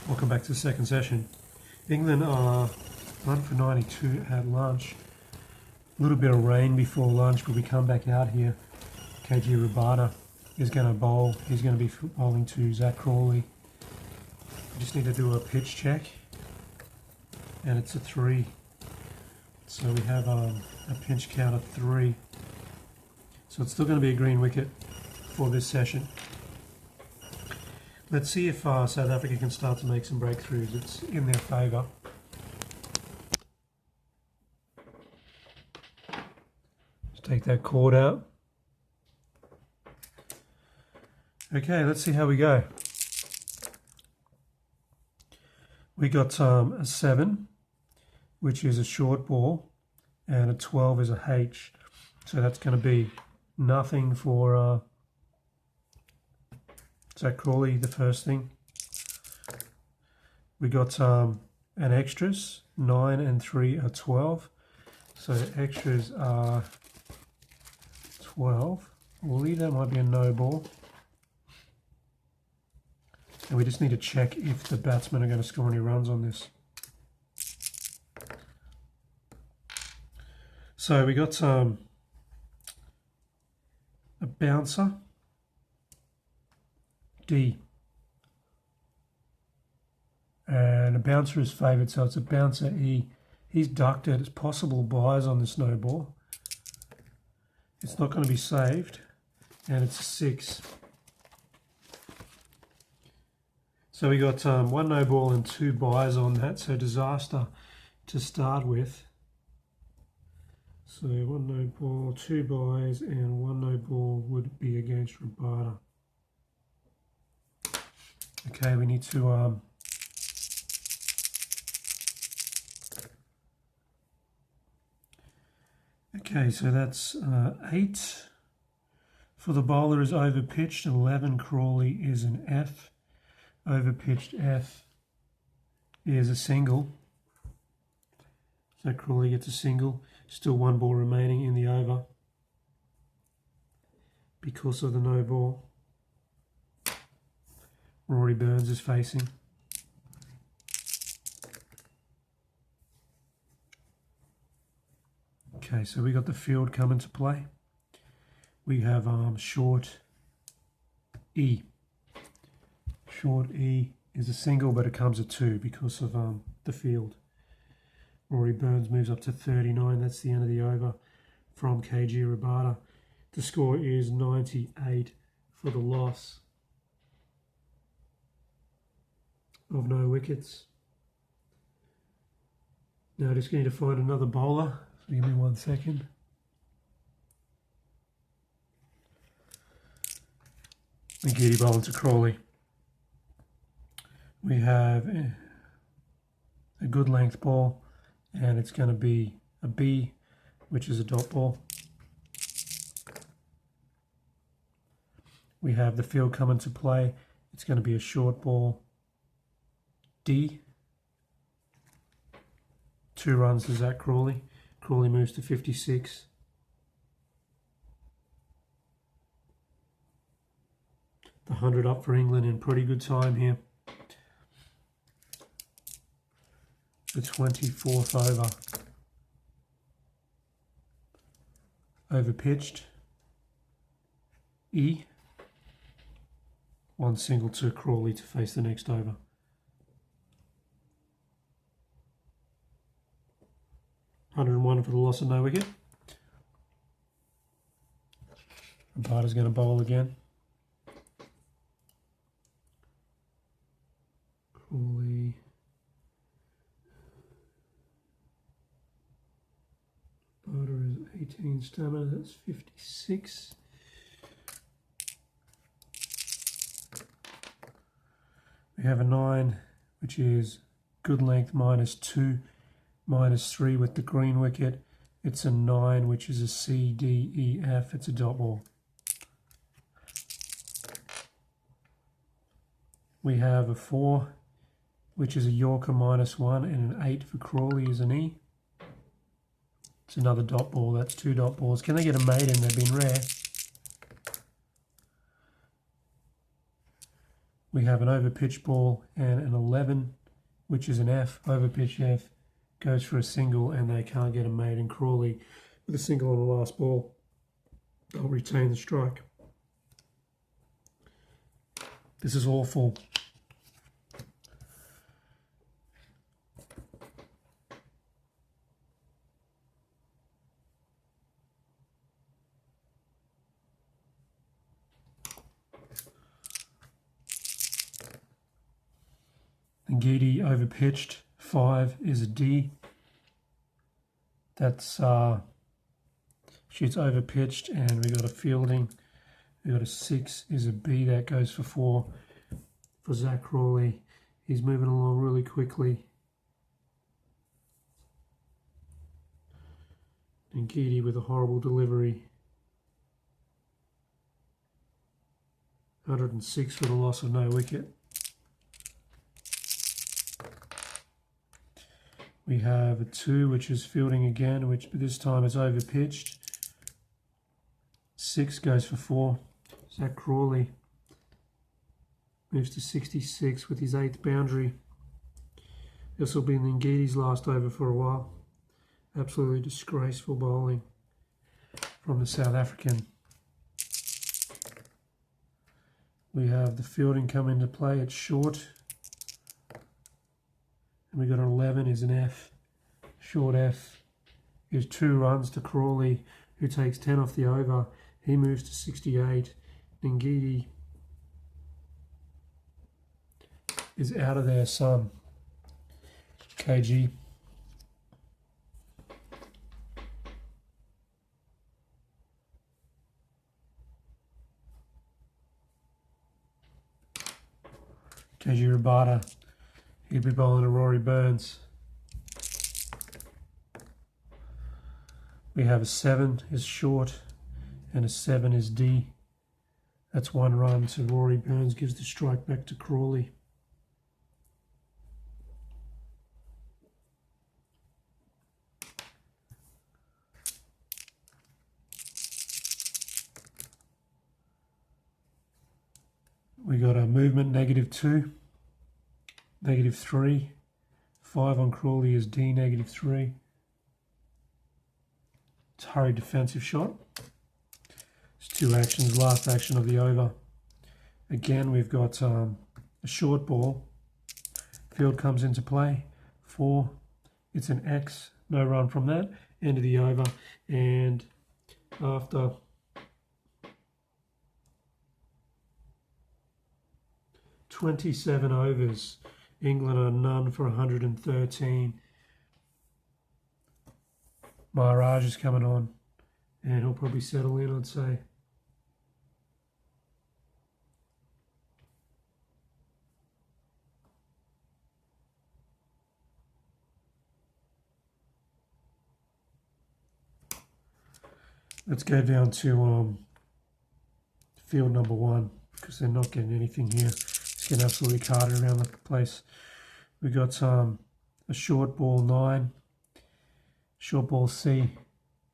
Welcome back to the second session. England are 1 for 92 at lunch. A little bit of rain before lunch, but we come back out here. KG Rabada is going to bowl. He's going to be bowling to Zach Crawley. We just need to do a pitch check, and it's a 3. So we have a pinch count of 3. So it's still going to be a green wicket for this session. Let's see if South Africa can start to make some breakthroughs. It's in their favour. Just take that cord out. Okay, let's see how we go. We got a 7, which is a short ball, and a 12 is a H. So that's going to be nothing for Zach Crawley, the first thing. We got an extras, 9 and 3 are 12. So extras are 12. We'll leave that, might be a no ball. And we just need to check if the batsmen are going to score any runs on this. So we got a bouncer, D. And a bouncer is favoured, so it's a bouncer E. He's ducked it. It's possible buys on this no ball. It's not going to be saved, and it's a 6. So we got 1 no ball and 2 buys on that, so disaster to start with. So 1 no ball, 2 buys, and 1 no ball would be against Rabada. Okay, we need to okay, so that's 8 for the bowler is over pitched. 11 Crawley is an F. Over pitched F is a single. So Crawley gets a single. Still 1 ball remaining in the over because of the no ball. Rory Burns is facing. Okay, so we got the field coming to play. We have short E. Short E is a single, but it comes at 2 because of the field. Rory Burns moves up to 39. That's the end of the over from KG Rabada. The score is 98 for the loss of no wickets. Now I just need to find another bowler. So give me 1 second. McGeady bowling to Crawley. We have a good length ball, and it's going to be a B, which is a dot ball. We have the field coming to play. It's going to be a short ball, D. 2 runs to Zach Crawley. Crawley moves to 56. The 100 up for England in pretty good time here. The 24th over. Over pitched. E. 1 single to Crawley to face the next over. $101 for the loss of no wicket. Rabada's going to bowl again. Crawley. Rabada is 18 stamina, that's 56. We have a 9, which is good length -2. -3 with the green wicket. It's a 9, which is a C, D, E, F. It's a dot ball. We have a 4, which is a Yorker -1, and an 8 for Crawley is an E. It's another dot ball. That's 2 dot balls. Can they get a maiden? They've been rare. We have an overpitched ball and an 11, which is an F, overpitched F, goes for a single, and they can't get a mate. And Crawley, with a single on the last ball, they'll retain the strike. This is awful. Ngidi overpitched, 5 is a D. That's shoots overpitched, and we got a fielding. We got a 6 is a B, that goes for 4 for Zach Crawley. He's moving along really quickly. Ngidi with a horrible delivery. 106 for the loss of no wicket. We have a 2, which is fielding again, which this time is overpitched. 6 goes for 4. Zach Crawley moves to 66 with his 8th boundary. This will be Ngidi's last over for a while. Absolutely disgraceful bowling from the South African. We have the fielding come into play. It's short. And we got an 11 is an F. Short F is 2 runs to Crawley, who takes 10 off the over. He moves to 68. Ngidi is out of there, son. KG. KG Rabada. He'll be bowling to Rory Burns. We have a 7 is short and a 7 is D. That's 1 run to Rory Burns, gives the strike back to Crawley. We got a movement -2. -3, 5 on Crawley is D, -3. It's a hurried defensive shot. It's 2 actions, last action of the over. Again, we've got a short ball. Field comes into play, 4. It's an X, no run from that. End of the over, and after (27 overs, England are none for 113. Maharaj is coming on, and he'll probably settle in, I'd say. Let's go down to field number 1, because they're not getting anything here. It's getting absolutely carted around the place. We got a short ball 9. Short ball C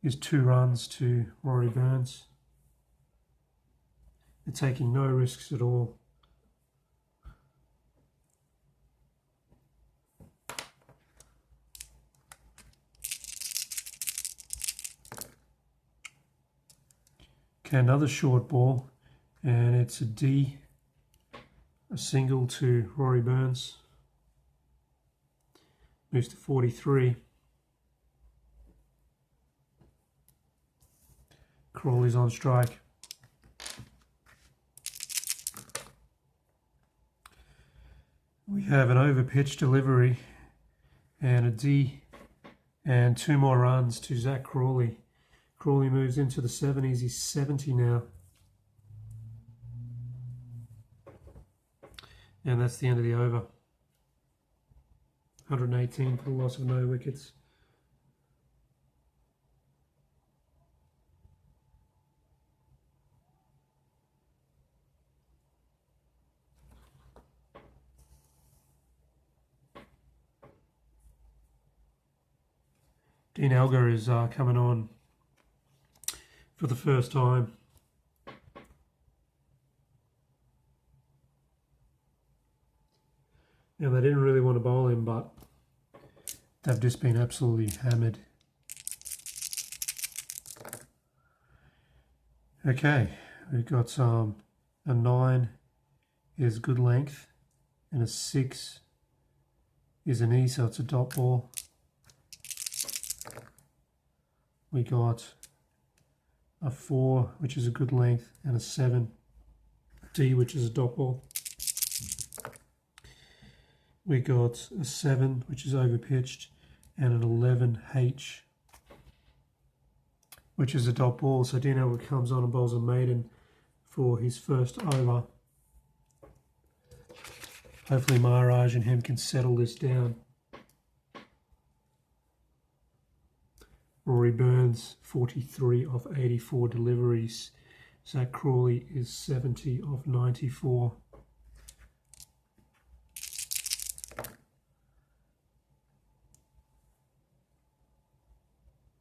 is 2 runs to Rory Burns. They're taking no risks at all. Okay, another short ball, and it's a D, a single to Rory Burns. Moves to 43. Crawley's on strike. We have an overpitched delivery and a D, and 2 more runs to Zach Crawley. Crawley moves into the 70s. He's 70 now. And that's the end of the over. 118 for the loss of no wickets. Dean Elgar is coming on for the first time. And they didn't really want to bowl him, but they've just been absolutely hammered. Okay, we've got a 9 is good length, and a 6 is an E, so it's a dot ball. We got a 4, which is a good length, and a 7 D, which is a dot ball. We got a 7, which is overpitched, and an 11 H, which is a dot ball. So Dino comes on and bowls a maiden for his first over. Hopefully Maharaj and him can settle this down. Rory Burns, 43 of 84 deliveries. Zach Crawley is 70 of 94.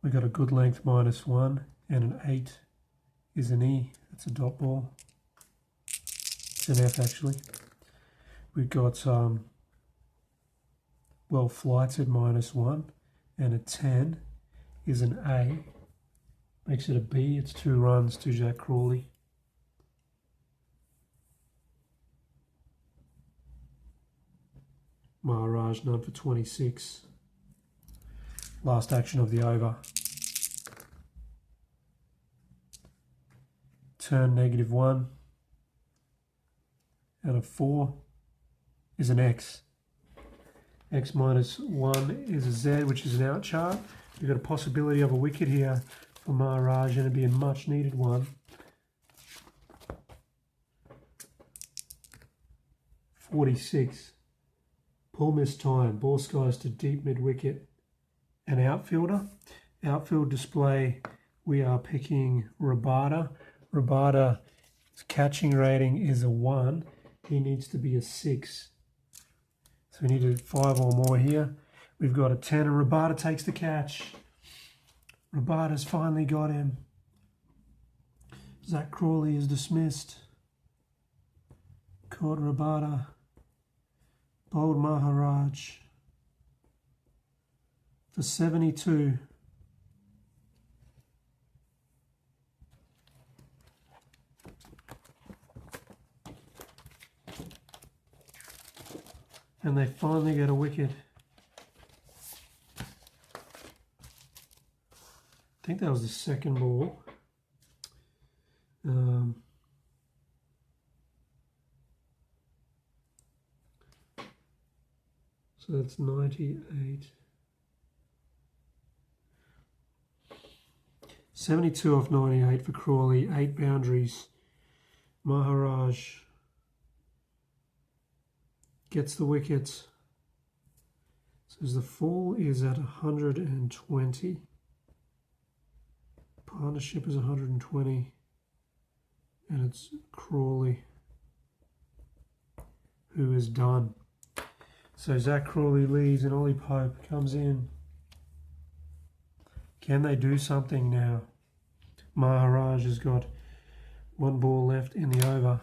We got a good length -1 and an 8 is an E. That's a dot ball. It's an F actually. We've got well flighted -1 and a 10 is an A. Makes it a B. It's 2 runs to Jack Crawley. Maharaj none for 26. Last action of the over. Turn -1 and a 4 is an X. X -1 is a Z, which is an out chart. We've got a possibility of a wicket here for Maharaj, and it'd be a much needed one. 46. Pull miss time. Ball skies to deep mid wicket. An outfielder. Outfield display. We are picking Rabada. Rabada's catching rating is a 1. He needs to be a 6. So we need 5 or more here. We've got a 10 and Rabada takes the catch. Rabada's finally got him. Zach Crawley is dismissed. Caught Rabada. Bowled Maharaj for 72. And they finally get a wicket. I think that was the second ball. So that's 98. 72 off 98 for Crawley. 8 boundaries. Maharaj gets the wicket. So the fall is at 120. Partnership is 120. And it's Crawley who is done. So Zach Crawley leaves and Ollie Pope comes in. Can they do something now? Maharaj has got 1 ball left in the over.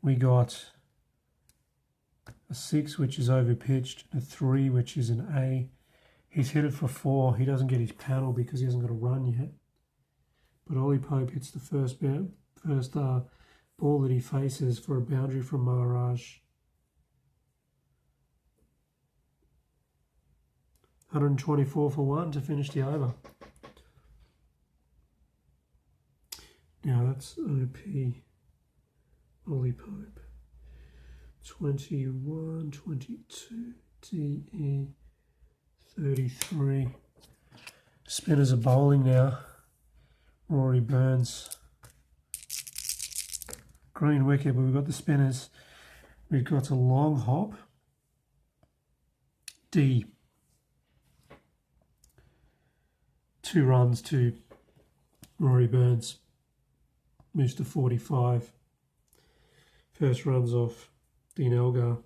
We got a 6, which is overpitched, a 3, which is an A. He's hit it for 4. He doesn't get his panel because he hasn't got a run yet. But Ollie Pope hits the first ball that he faces for a boundary from Maharaj. 124 for 1 to finish the over. Now that's OP. Ollie Pope. 21, 22, DE, 33. Spinners are bowling now. Rory Burns. Green wicket, but we've got the spinners. We've got a long hop. D. 2 runs to Rory Burns. Moves to 45. First runs off Dean Elgar.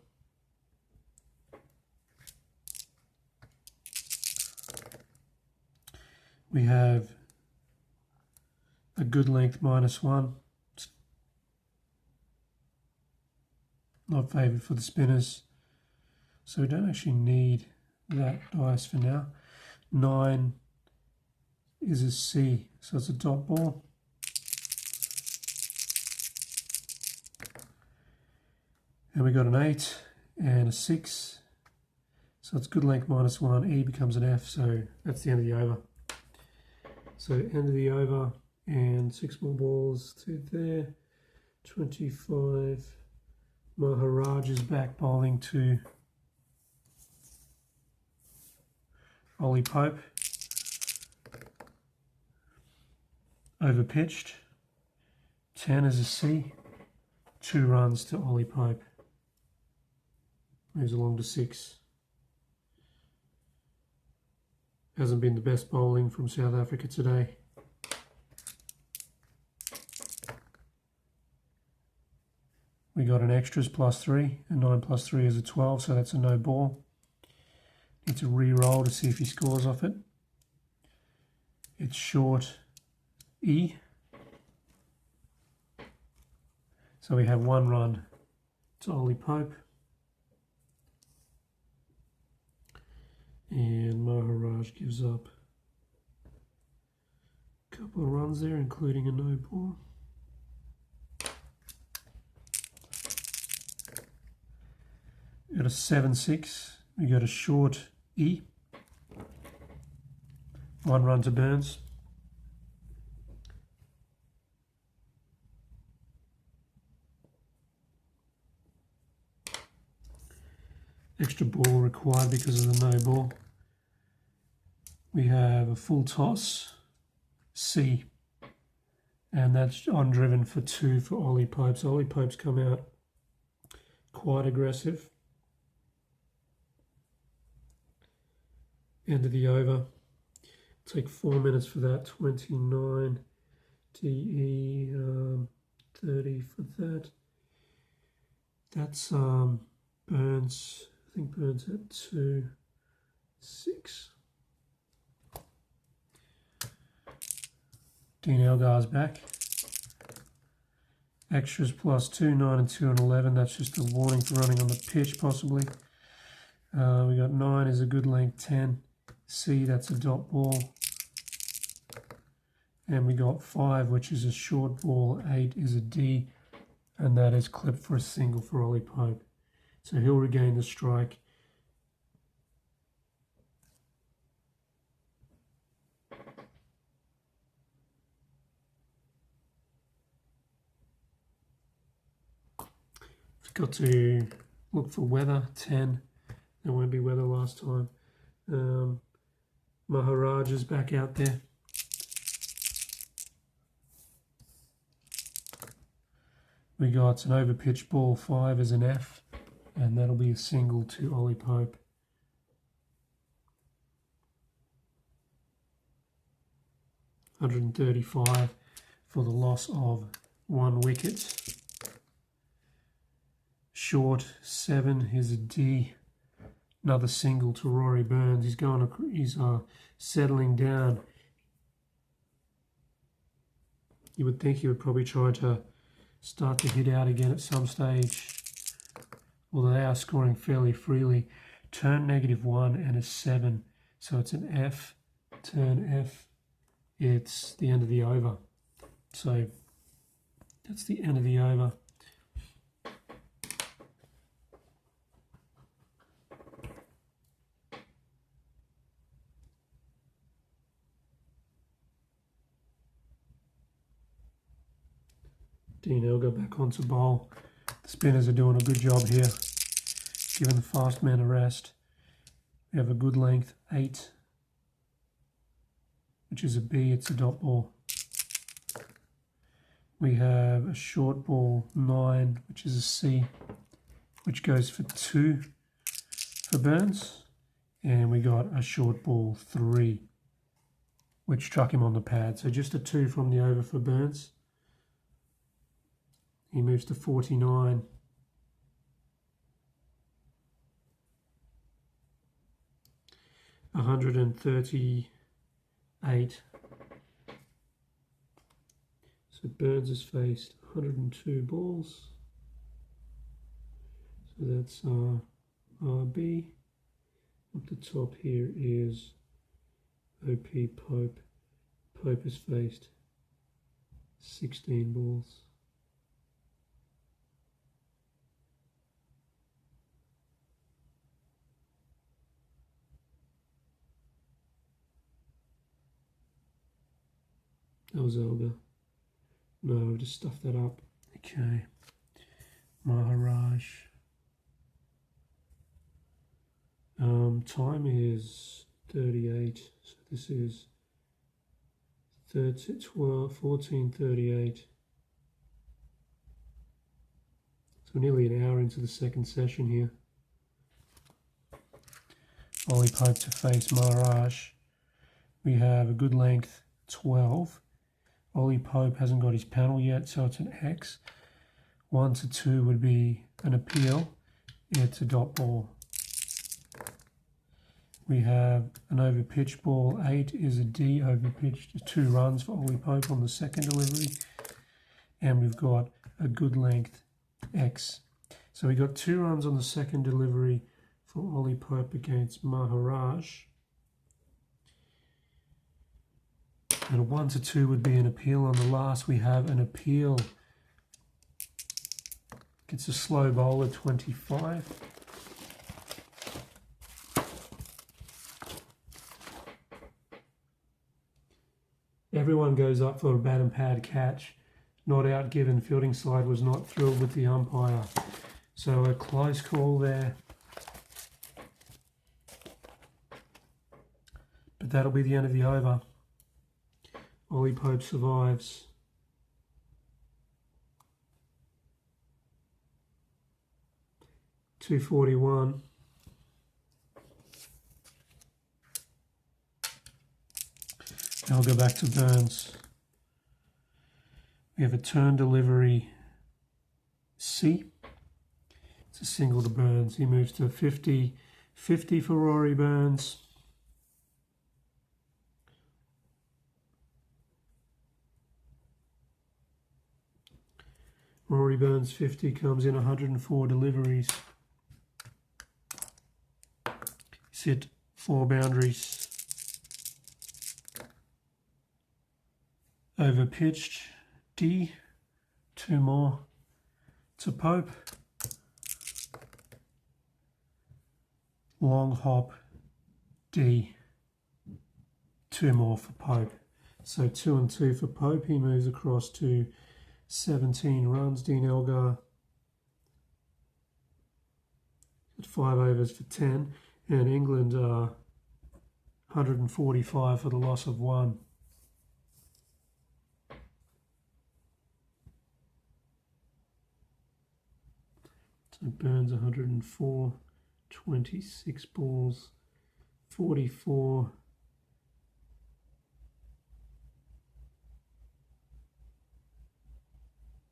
We have a good length -1. not favoured for the spinners. So we don't actually need that dice for now. 9 is a C, so it's a dot ball. And we got an 8 and a 6. So it's good length -1. E becomes an F, so that's the end of the over. So end of the over, and 6 more balls to there. 25. Maharaj is back bowling to Ollie Pope. Over pitched. 10 is a C. 2 runs to Ollie Pope. Moves along to 6. Hasn't been the best bowling from South Africa today. We got an extras +3, and 9 + 3 is a 12, so that's a no ball. Need to re-roll to see if he scores off it. It's short E. So we have 1 run to Ollie Pope. And Maharaj gives up a couple of runs there, including a no ball. We got a 7-6. We got a short E. 1 run to Burns. Extra ball required because of the no ball. We have a full toss, C, and that's on driven for 2 for Ollie Pope. So Ollie Pope's come out quite aggressive. End of the over. Take 4 minutes for that. 29 DE, 30 for that. That's Burns. I think Burns at 2, 6. Dean Elgar's back. Extras +2, 9 and 2 and 11. That's just a warning for running on the pitch, possibly. We got 9 is a good length, 10. C, that's a dot ball. And we got 5, which is a short ball. 8 is a D, and that is clipped for a single for Ollie Pope. So he'll regain the strike. Got to look for weather. 10. There won't be weather last time. Maharaj is back out there. We got an overpitched ball. 5 is an F, and that'll be a single to Ollie Pope. $135 for the loss of 1 wicket. Short 7, here's a D. Another single to Rory Burns. He's settling down. You would think he would probably try to start to hit out again at some stage. Although they are scoring fairly freely. Turn -1 and a 7. So it's an F. Turn F. It's the end of the over. So that's the end of the over. Dean Elgar back onto bowl. The spinners are doing a good job here, giving the fast man a rest. We have a good length, 8, which is a B, it's a dot ball. We have a short ball, 9, which is a C, which goes for 2 for Burns. And we got a short ball, 3, which struck him on the pad. So just a 2 from the over for Burns. He moves to 49. $138. So Burns has faced 102 balls. So that's RB. Up the top here is OP Pope. Pope has faced 16 balls. That was Elgar. No, I've just stuffed that up. Okay. Maharaj. Time is 38. So this is 14:38. So we're nearly an hour into the second session here. Ollie Pope to face Maharaj. We have a good length 12. Ollie Pope hasn't got his panel yet, so it's an X. 1 to 2 would be an appeal. It's a dot ball. We have an overpitched ball. 8 is a D overpitched. 2 runs for Ollie Pope on the second delivery. And we've got a good length X. So we got 2 runs on the second delivery for Ollie Pope against Maharaj. And a 1 to 2 would be an appeal. On the last, we have an appeal. Gets a slow bowler, 25. Everyone goes up for a bat and pad catch. Not out given. Fielding side was not thrilled with the umpire. So a close call there. But that'll be the end of the over. Ollie Pope survives. .241. Now I'll go back to Burns. We have a turn delivery C. It's a single to Burns. He moves to 50. 50 for Rory Burns. Rory Burns 50 comes in 104 deliveries. He's hit 4 boundaries. Overpitched D, 2 more to Pope. Long hop D, 2 more for Pope. So 2 and 2 for Pope. He moves across to 17 runs. Dean Elgar at 5 overs for 10. And England 145 for the loss of 1. So Burns 104, 26 balls, 44.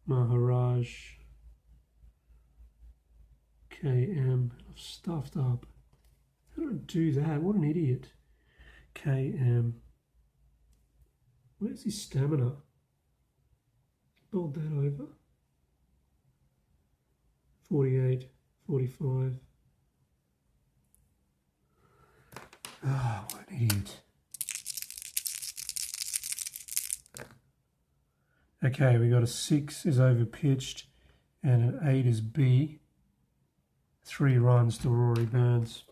Maharaj, KM, I've stuffed up. How did I do that? What an idiot. KM. Where's his stamina? Bowled that over. 48, 45. Ah, what an idiot. Okay, we got a 6 is overpitched and an 8 is B. 3 runs to Rory Burns.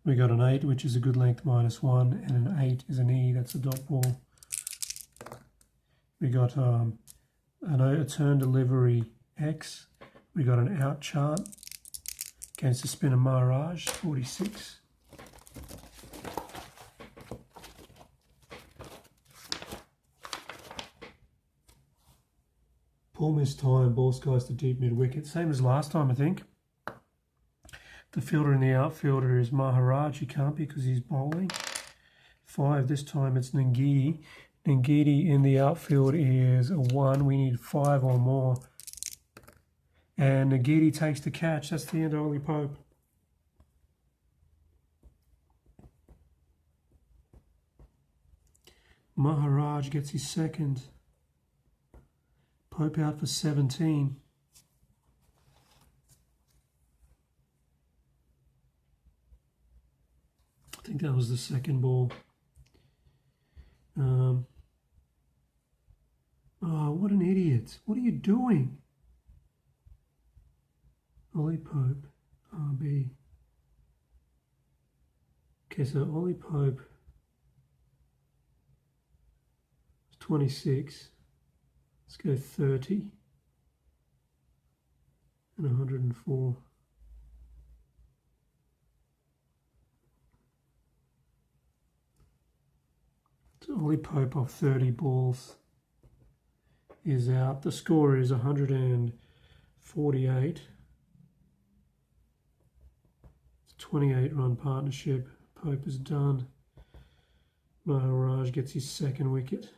We got an 8, which is a good length -1, and an 8 is an E, that's a dot ball. We got a turn delivery X. We got an out chart against the spinner Maharaj, 46. Paul missed time, ball skies to deep mid wicket. Same as last time, I think. The fielder and the outfielder is Maharaj. He can't be because he's bowling. 5, this time it's Ngidi. Ngidi in the outfield is a 1. We need 5 or more. And Ngidi takes the catch. That's the end of Ollie Pope. Maharaj gets his second. Pope out for 17. I think that was the second ball. Oh, what an idiot. What are you doing? Ollie Pope, RB. Okay, so Ollie Pope is 26. Let's go 30 and 104. So Ollie Pope off 30 balls is out. The score is 148. It's a 28-run partnership. Pope is done. Maharaj gets his second wicket.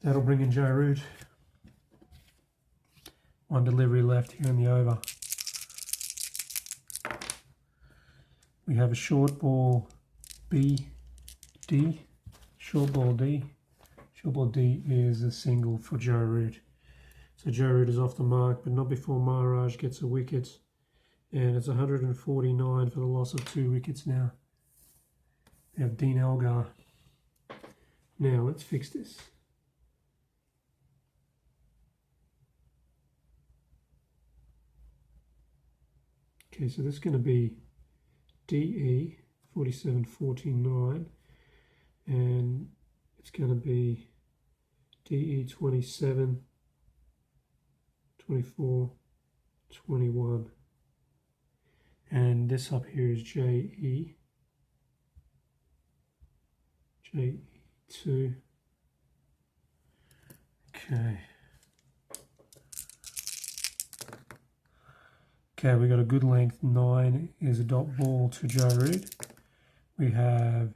That'll bring in Joe Root. One delivery left here in the over. We have a short ball B, D, short ball D. Short ball D is a single for Joe Root. So Joe Root is off the mark, but not before Maharaj gets a wicket. And it's 149 for the loss of 2 wickets now. We have Dean Elgar. Now let's fix this. Okay, so this is going to be DE 4749, and it's going to be DE 27, 24, 21. And this up here is JE, JE2. Okay. Okay, we got a good length 9 is a dot ball to Joe Root. We have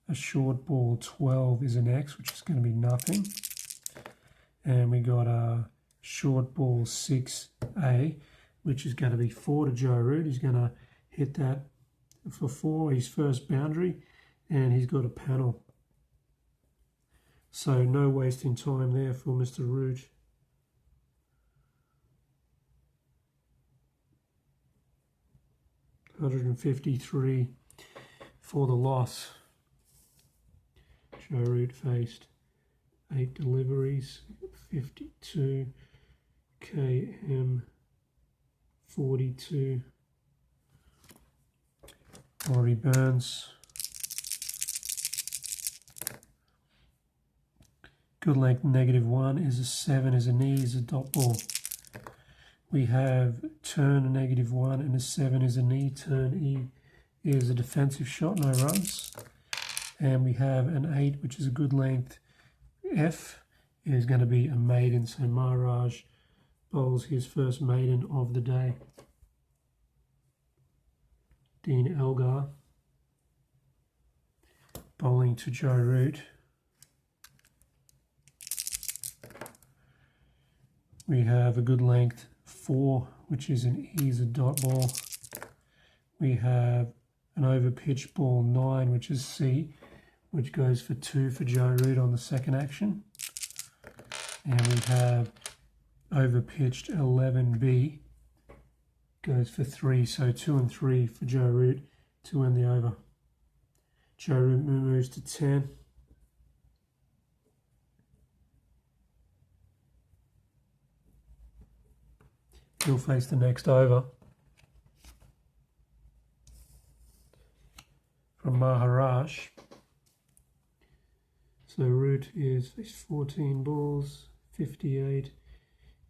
a short ball 12 is an X, which is going to be nothing. And we got a short ball 6A, which is going to be 4 to Joe Root. He's going to hit that for 4, his first boundary, and he's got a panel. So no wasting time there for Mr. Root. $153 for the loss. Joe Root faced 8 deliveries, 52, KM 42. Laurie Burns. Good length -1 is a 7 is a knee is a dot ball. We have turn a -1 and a 7 is a knee. Turn E is a defensive shot, no runs. And we have an 8, which is a good length. F is going to be a maiden, so Maharaj bowls his first maiden of the day. Dean Elgar bowling to Joe Root. We have a good length 4, which is an E is a dot ball. We have an over pitched ball 9, which is C, which goes for 2 for Joe Root on the second action. And we have over pitched 11B, goes for 3, so 2 and 3 for Joe Root to end the over. Joe Root moves to 10. He'll face the next over from Maharaj. So Root is faced 14 balls, 58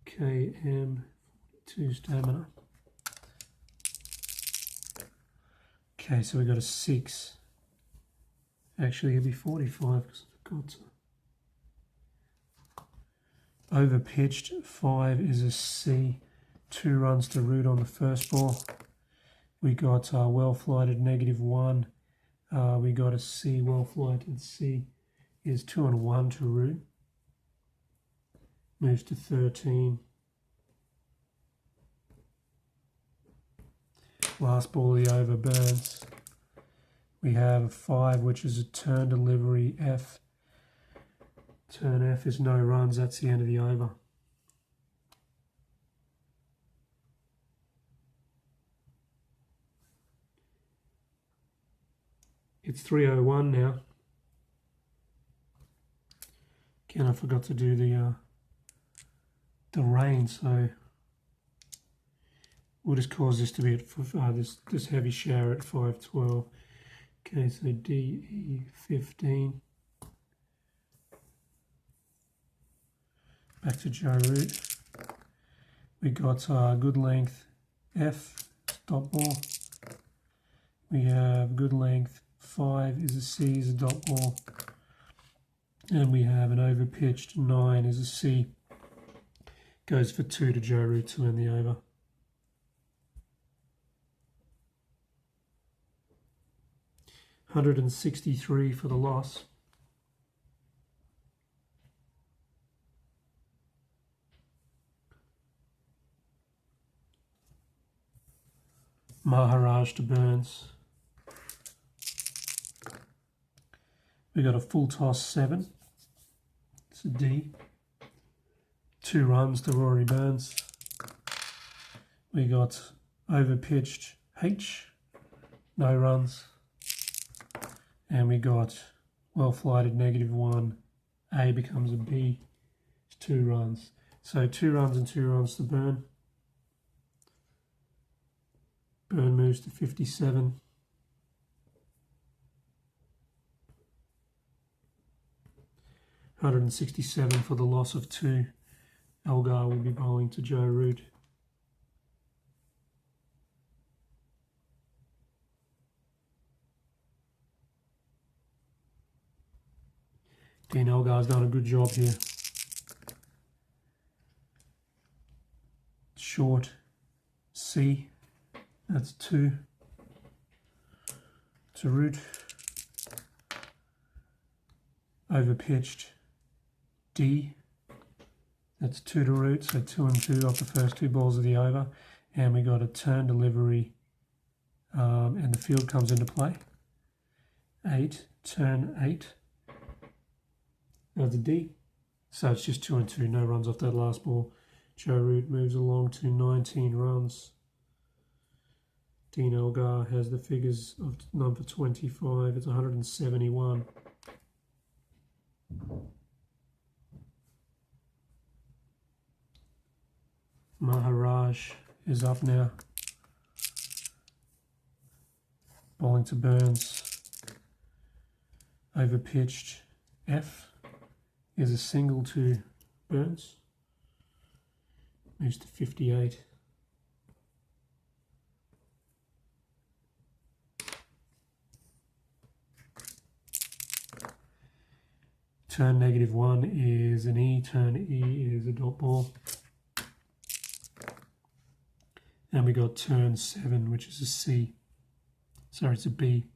KM, 42 stamina. Okay, so we got a 6. Actually, it'll be 45 because I forgot to. Over pitched 5 is a C. 2 runs to Root on the first ball. We got well flighted -1. We got a C, well flighted C is 2 and 1 to Root. Moves to 13. Last ball of the over, Burns. We have a 5, which is a turn delivery F. Turn F is no runs. That's the end of the over. It's 3:01 now. Again, I forgot to do the rain, so we'll just cause this to be at this heavy shower at 5:12. Okay, so DE 15. Back to Joe Root. We got good length F, dot ball. We have good length 5 is a C, is a dot ball. And we have an overpitched 9 is a C. Goes for 2 to Joe Root to end the over. $163 for the loss. Maharaj to Burns. We got a full toss 7. It's a D. 2 runs to Rory Burns. We got overpitched H. No runs. And we got well flighted -1. A becomes a B. It's 2 runs. So 2 runs and 2 runs to Burn. Burn moves to 57. $167 for the loss of 2. Elgar will be bowling to Joe Root. Dean Elgar's done a good job here. Short C. That's 2 to Root. Overpitched D. That's 2 to Root, so 2 and 2 off the first 2 balls of the over. And we got a turn delivery, and the field comes into play. 8, turn 8. That's a D. So it's just 2 and 2, no runs off that last ball. Joe Root moves along to 19 runs. Dean Elgar has the figures of number 25. It's 171. Maharaj is up now. Bowling to Burns. Overpitched F is a single to Burns. Moves to 58. Turn -1 is an E, turn E is a dot ball. And we got turn 7, which is a C. Sorry, it's a B.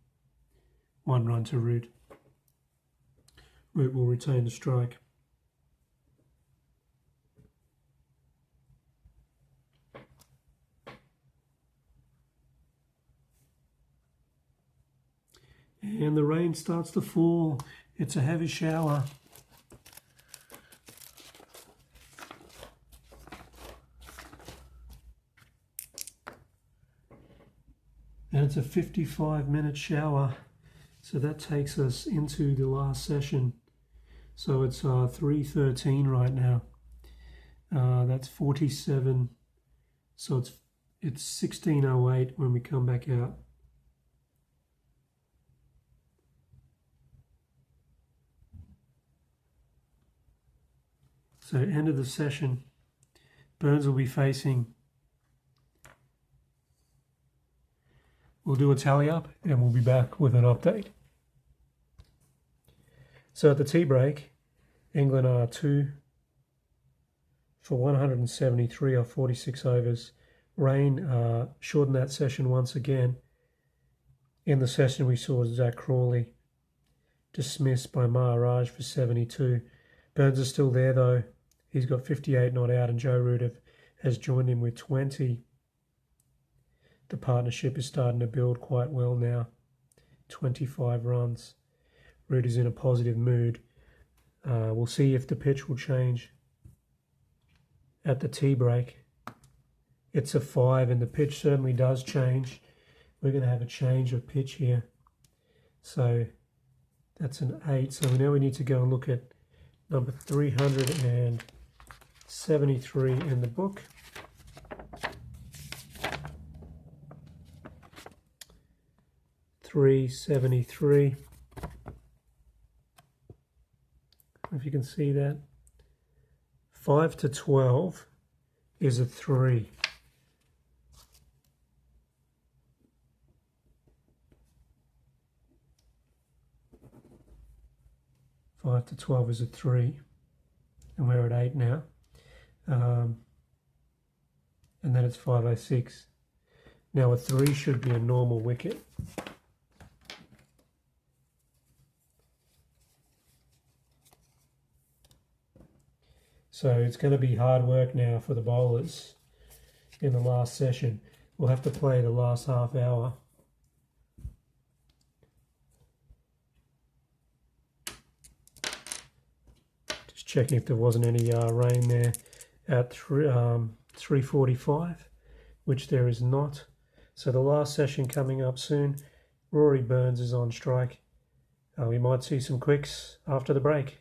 1 run to Root. Root will retain the strike. And the rain starts to fall. It's a heavy shower. And it's a 55-minute shower. So that takes us into the last session. So it's 3:13 right now. That's 47. So it's 16:08 when we come back out. So end of the session, Burns will be facing. We'll do a tally up and we'll be back with an update. So at the tea break, England are 2 for 173 off 46 overs. Rain shortened that session once again. In the session we saw Zach Crawley dismissed by Maharaj for 72. Burns is still there though. He's got 58 not out, and Joe Root has joined him with 20. The partnership is starting to build quite well now. 25 runs. Root is in a positive mood. We'll see if the pitch will change at the tea break. It's a 5 and the pitch certainly does change. We're going to have a change of pitch here. So that's an 8. So now we need to go and look at number 373 in the book. .373. If you can see that. 5 to 12 is a 3. Five to 12 is a 3, and we're at 8 now. And then it's 506. Now a 3 should be a normal wicket. So it's going to be hard work now for the bowlers in the last session. We'll have to play the last half hour. Just checking if there wasn't any rain there at 3:45, which there is not. So the last session coming up soon. Rory Burns is on strike. We might see some quicks after the break.